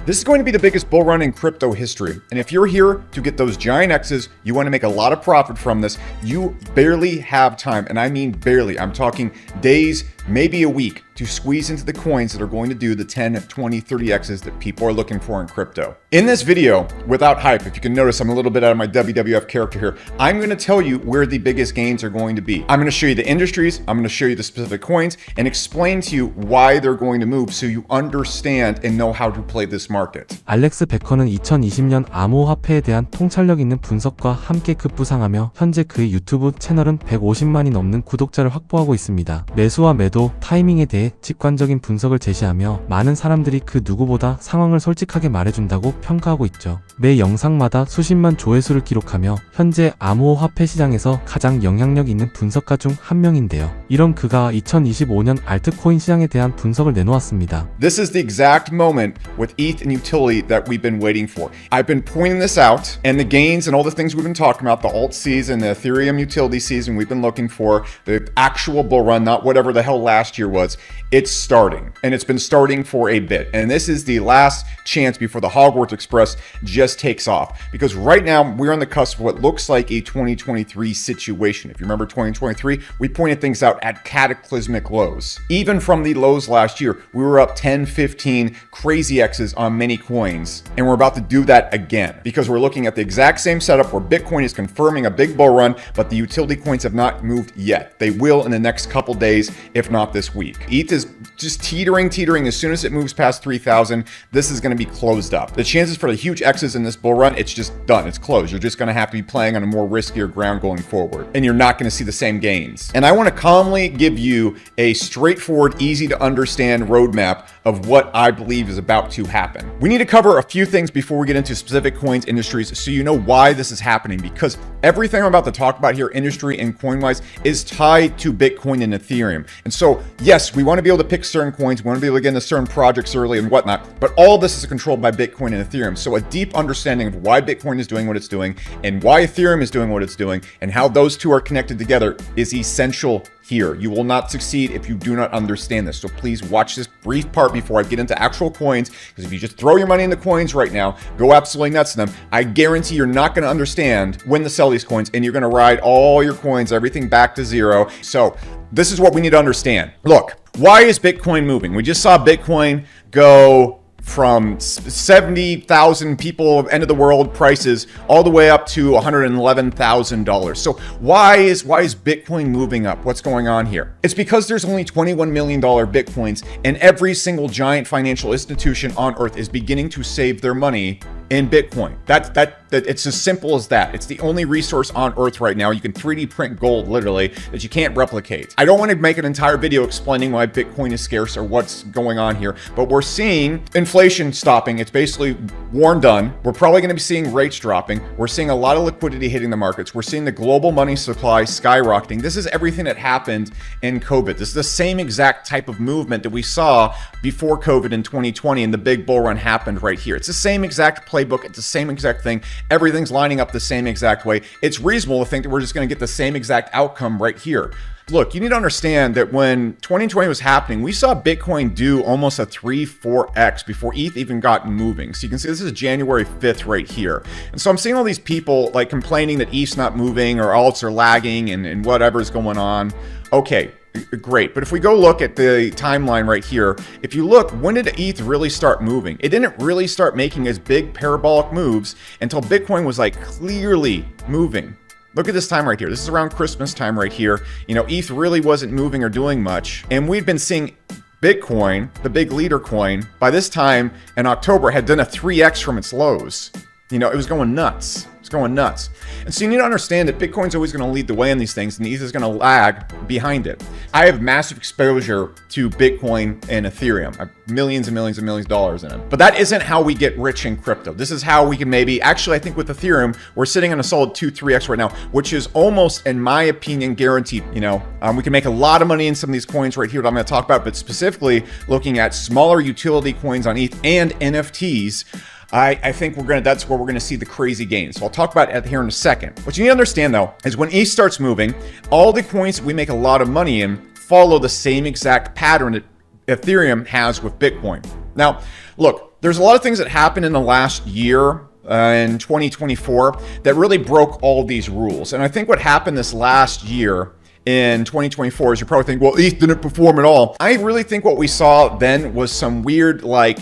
This is going to be the biggest bull run in crypto history. And if you're here to get those giant X's, you want to make a lot of profit from this, you barely have time. And I mean barely. I'm talking days, maybe a week, to squeeze into the coins that are going to do the 10, 20, 30 X's that people are looking for in crypto. In this video, without hype, if you can notice, I'm a little bit out of my WWF character here. I'm going to tell you where the biggest gains are going to be. I'm going to show you the industries, I'm going to show you the specific coins, and explain to you why they're going to move so you understand and know how to play this market. 알렉스 베커는 2020년 암호화폐에 대한 통찰력 있는 분석과 함께 급부상하며 현재 그의 유튜브 채널은 150만이 넘는 구독자를 확보하고 있습니다. 매수와 매도, 타이밍에 대해 직관적인 분석을 제시하며 많은 사람들이 그 누구보다 상황을 솔직하게 말해준다고 평가하고 있죠. 매 영상마다 수십만 조회수를 기록하며 현재 암호화폐 시장에서 가장 영향력 있는 분석가 중 한 명인데요. 이런 그가 2025년 알트코인 시장에 대한 분석을 내놓았습니다. This is the exact moment with ETH and utility that we've been waiting for. I've been pointing this out, and the gains and all the things we've been talking about, the alt season, the Ethereum utility season we've been looking for, the actual bull run, not whatever the hell last year was, it's starting. And it's been starting for a bit. And this is the last chance before the Hogwarts Express just takes off. Because right now, we're on the cusp of what looks like a 2023 situation. If you remember 2023, we pointed things out at cataclysmic lows. Even from the lows last year, we were up 10, 15 crazy X's on many coins. And we're about to do that again because we're looking at the exact same setup where Bitcoin is confirming a big bull run, but the utility coins have not moved yet. They will in the next couple days, if not this week. ETH is just teetering. As soon as it moves past 3,000, this is going to be closed up. The chances for the huge X's in this bull run, it's just done. It's closed. You're just going to have to be playing on a more riskier ground going forward. And you're not going to see the same gains. And I want to calmly give you a straightforward, easy to understand roadmap of what I believe is about to happen. We need to cover a few things before we get into specific coins, industries, so you know why this is happening, because everything I'm about to talk about here, industry and coin-wise, is tied to Bitcoin and Ethereum. And so, yes, we want to be able to pick certain coins, we want to be able to get into certain projects early and whatnot, but all of this is controlled by Bitcoin and Ethereum. So a deep understanding of why Bitcoin is doing what it's doing and why Ethereum is doing what it's doing and how those two are connected together is essential here. You will not succeed if you do not understand this. So please watch this brief part before I get into actual coins, because if you just throw your money into coins right now, go absolutely nuts in them, I guarantee you're not going to understand when to sell these coins, and you're going to ride all your coins, everything back to zero. So this is what we need to understand. Look, why is Bitcoin moving? We just saw Bitcoin go from 70,000 people, end of the world prices, all the way up to $111,000. So why is Bitcoin moving up? What's going on here? It's because there's only $21 million Bitcoins, and every single giant financial institution on earth is beginning to save their money in Bitcoin. That it's as simple as that. It's the only resource on earth right now. You can 3D print gold, literally, that you can't replicate. I don't want to make an entire video explaining why Bitcoin is scarce or what's going on here, but we're seeing inflation stopping. It's basically war done. We're probably going to be seeing rates dropping. We're seeing a lot of liquidity hitting the markets. We're seeing the global money supply skyrocketing. This is everything that happened in COVID. This is the same exact type of movement that we saw before COVID in 2020, and the big bull run happened right here. It's the same exact playbook. It's the same exact thing. Everything's lining up the same exact way. It's reasonable to think that we're just going to get the same exact outcome right here. Look, you need to understand that when 2020 was happening, we saw Bitcoin do almost a 3-4x before ETH even got moving. So you can see this is January 5th right here. And so I'm seeing all these people like complaining that ETH's not moving or alts are lagging and whatever's going on. Okay, great. But if we go look at the timeline right here, if you look, when did ETH really start moving? It didn't really start making as big parabolic moves until Bitcoin was like clearly moving. Look at this time right here. This is around Christmas time right here. You know, ETH really wasn't moving or doing much. And we've been seeing Bitcoin, the big leader coin, by this time in October had done a 3x from its lows. You know, it was going nuts. It's going nuts. And so you need to understand that Bitcoin's always going to lead the way in these things, and ETH is going to lag behind it. I have massive exposure to Bitcoin and Ethereum. I have millions and millions and millions of dollars in them. But that isn't how we get rich in crypto. This is how we can maybe, actually, I think with Ethereum, we're sitting on a solid 2-3x right now, which is almost, in my opinion, guaranteed. You know, we can make a lot of money in some of these coins right here that I'm going to talk about, but specifically looking at smaller utility coins on ETH and NFTs. I think that's where we're gonna see the crazy gains. So I'll talk about it here in a second. What you need to understand though, is when ETH starts moving, all the coins that we make a lot of money in follow the same exact pattern that Ethereum has with Bitcoin. Now, look, there's a lot of things that happened in the last year in 2024 that really broke all these rules. And I think what happened this last year in 2024 is you're probably thinking, well, ETH didn't perform at all. I really think what we saw then was some weird, like,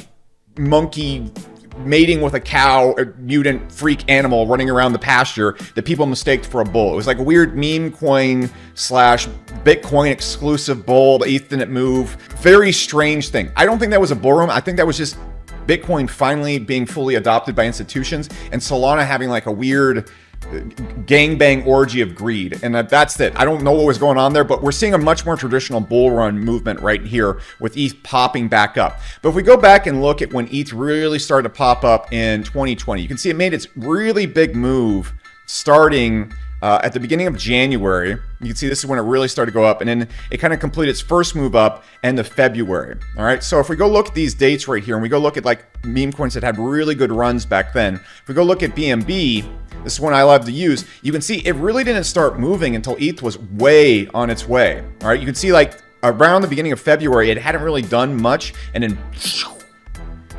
monkey mating with a cow, a mutant freak animal running around the pasture that people mistaked for a bull. It was like a weird meme coin slash Bitcoin exclusive bull. The ETH didn't move. Very strange thing. I don't think that was a bull run. I think that was just Bitcoin finally being fully adopted by institutions and Solana having like a weird gangbang orgy of greed. And that's it. I don't know what was going on there, but we're seeing a much more traditional bull run movement right here with ETH popping back up. But if we go back and look at when ETH really started to pop up in 2020, you can see it made its really big move starting at the beginning of January. You can see this is when it really started to go up, and then it kind of completed its first move up end of February. All right, so if we go look at these dates right here, and we go look at like meme coins that had really good runs back then, if we go look at BNB, this is one I love to use, you can see it really didn't start moving until ETH was way on its way. All right, you can see like around the beginning of February, it hadn't really done much, and then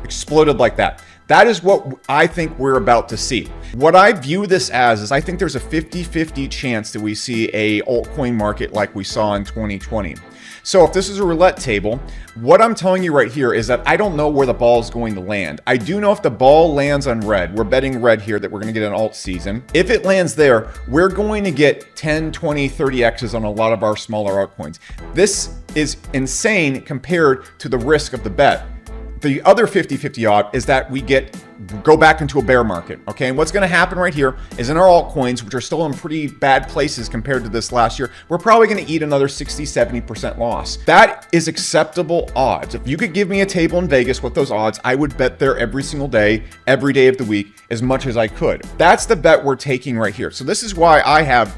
exploded like that. That is what I think we're about to see. What I view this as is I think there's a 50-50 chance that we see a altcoin market like we saw in 2020. So if this is a roulette table, what I'm telling you right here is that I don't know where the ball is going to land. I do know if the ball lands on red, we're betting red here that we're going to get an alt season. If it lands there, we're going to get 10, 20, 30x's on a lot of our smaller altcoins. This is insane compared to the risk of the bet. The other 50-50 odd is that we go back into a bear market, okay? And what's gonna happen right here is in our altcoins, which are still in pretty bad places compared to this last year, we're probably gonna eat another 60-70% loss. That is acceptable odds. If you could give me a table in Vegas with those odds, I would bet there every single day, every day of the week, as much as I could. That's the bet we're taking right here. So this is why I have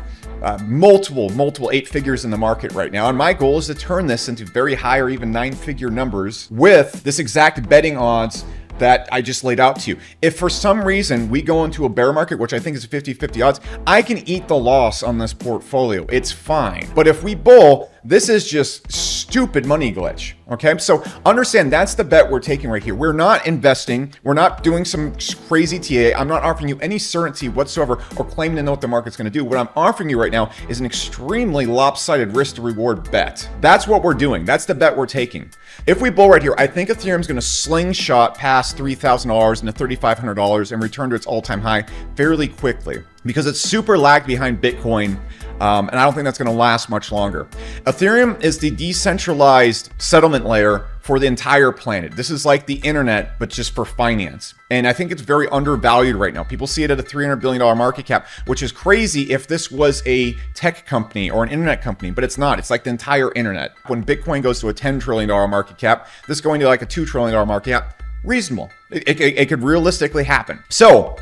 multiple 8 figures in the market right now. And my goal is to turn this into very high or even 9-figure numbers with this exact betting odds that I just laid out to you. If for some reason we go into a bear market, which I think is 50-50 odds, I can eat the loss on this portfolio. It's fine. But if we bull, this is just stupid money glitch. Okay, so understand that's the bet we're taking right here. We're not investing. We're not doing some crazy TA. I'm not offering you any certainty whatsoever or claiming to know what the market's going to do. What I'm offering you right now is an extremely lopsided risk to reward bet. That's what we're doing. That's the bet we're taking. If we bull right here, I think Ethereum's going to slingshot past $3,000 into $3,500 and return to its all-time high fairly quickly because it's super lagged behind Bitcoin. And I don't think that's going to last much longer. Ethereum is the decentralized settlement layer for the entire planet. This is like the internet, but just for finance. And I think it's very undervalued right now. People see it at a $300 billion market cap, which is crazy if this was a tech company or an internet company, but it's not. It's like the entire internet. When Bitcoin goes to a $10 trillion market cap, this going to like a $2 trillion market cap, reasonable. It could realistically happen. So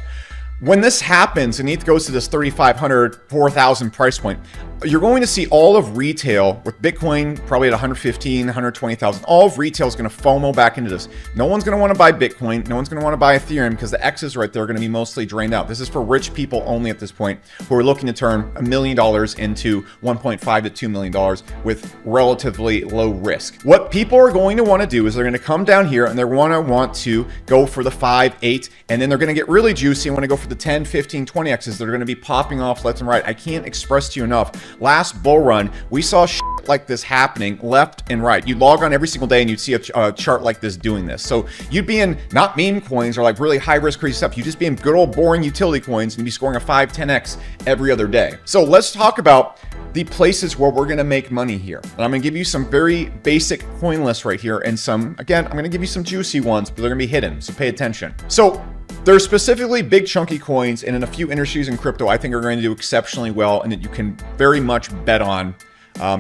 when this happens and ETH goes to this 3,500, 4,000 price point, you're going to see all of retail with Bitcoin probably at 115, 120,000. All of retail is going to FOMO back into this. No one's going to want to buy Bitcoin. No one's going to want to buy Ethereum because the X's right there are going to be mostly drained out. This is for rich people only at this point who are looking to turn $1 million into $1.5 to $2 million with relatively low risk. What people are going to want to do is they're going to come down here and they're going to want to go for the 5, 8, and then they're going to get really juicy and want to go for the 10, 15, 20 X's that are going to be popping off left and right. I can't express to you enough. Last bull run, we saw shit like this happening left and right. You'd log on every single day and you'd see a chart like this doing this. So you'd be in not meme coins or like really high risk crazy stuff. You'd just be in good old boring utility coins and you'd be scoring a 5, 10x every other day. So let's talk about the places where we're going to make money here. And I'm going to give you some very basic coin lists right here and some, again, I'm going to give you some juicy ones, but they're going to be hidden. So pay attention. So there's specifically big chunky coins and in a few industries in crypto I think are going to do exceptionally well and that you can very much bet on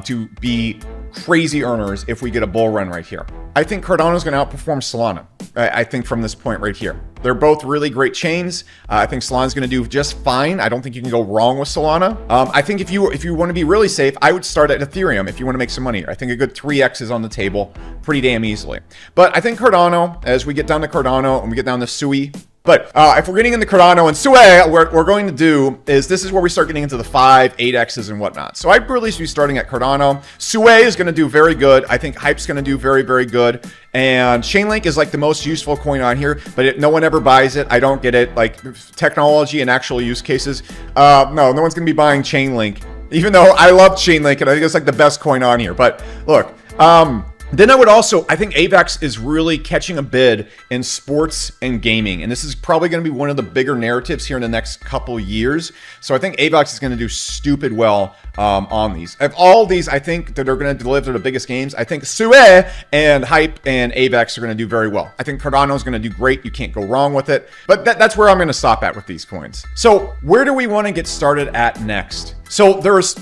to be crazy earners if we get a bull run right here. I think Cardano is going to outperform Solana. I think from this point right here. They're both really great chains. I think Solana is going to do just fine. I don't think you can go wrong with Solana. I think if you want to be really safe, I would start at Ethereum if you want to make some money. I think a good 3x is on the table pretty damn easily. But I think Cardano, as we get down to Cardano and we get down to Sui, But if we're getting into Cardano and Sui, what we're going to do is this is where we start getting into the 5, 8Xs and whatnot. So I'd really be starting at Cardano. Sui is going to do very good. I think Hype's going to do very, very good. And Chainlink is like the most useful coin on here, but no one ever buys it. I don't get it. Like technology and actual use cases. No one's going to be buying Chainlink, even though I love Chainlink and I think it's like the best coin on here. But look, then I think AVAX is really catching a bid in sports and gaming. And this is probably going to be one of the bigger narratives here in the next couple years. So I think AVAX is going to do stupid well on these. Of all these, I think that are going to deliver the biggest games. I think Sui and Hype and AVAX are going to do very well. I think Cardano is going to do great. You can't go wrong with it. But that's where I'm going to stop at with these coins. So where do we want to get started at next? So there's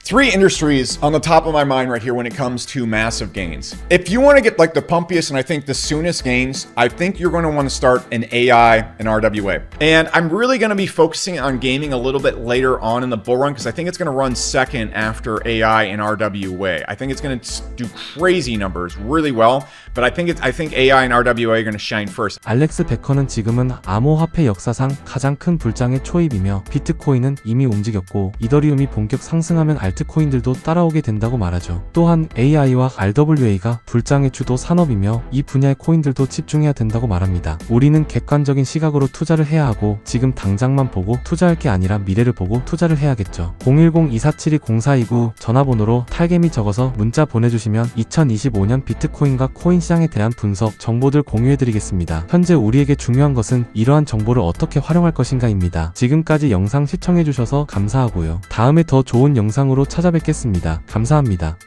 3 industries on the top of my mind right here when it comes to massive gains. If you want to get like the pumpiest and I think the soonest gains, I think you're going to want to start in AI and RWA. And I'm really going to be focusing on gaming a little bit later on in the bull run because I think it's going to run second after AI and RWA. I think it's going to do crazy numbers really well, but I think AI and RWA are going to shine first. 알렉스 베커는 지금은 암호화폐 역사상 가장 큰 불장의 초입이며 비트코인은 이미 움직였고 이더리움이 본격 상승하면 알트코인들도 따라오게 된다고 말하죠. 또한 AI와 RWA가 불장의 주도 산업이며 이 분야의 코인들도 집중해야 된다고 말합니다. 우리는 객관적인 시각으로 투자를 해야 하고 지금 당장만 보고 투자할 게 아니라 미래를 보고 투자를 해야겠죠. 010-2472-0429 전화번호로 탈겜이 적어서 문자 보내주시면 2025년 비트코인과 코인 시장에 대한 분석, 정보들 공유해드리겠습니다. 현재 우리에게 중요한 것은 이러한 정보를 어떻게 활용할 것인가입니다. 지금까지 영상 시청해주셔서 감사하고요. 다음에 더 좋은 영상으로 찾아뵙겠습니다. 감사합니다.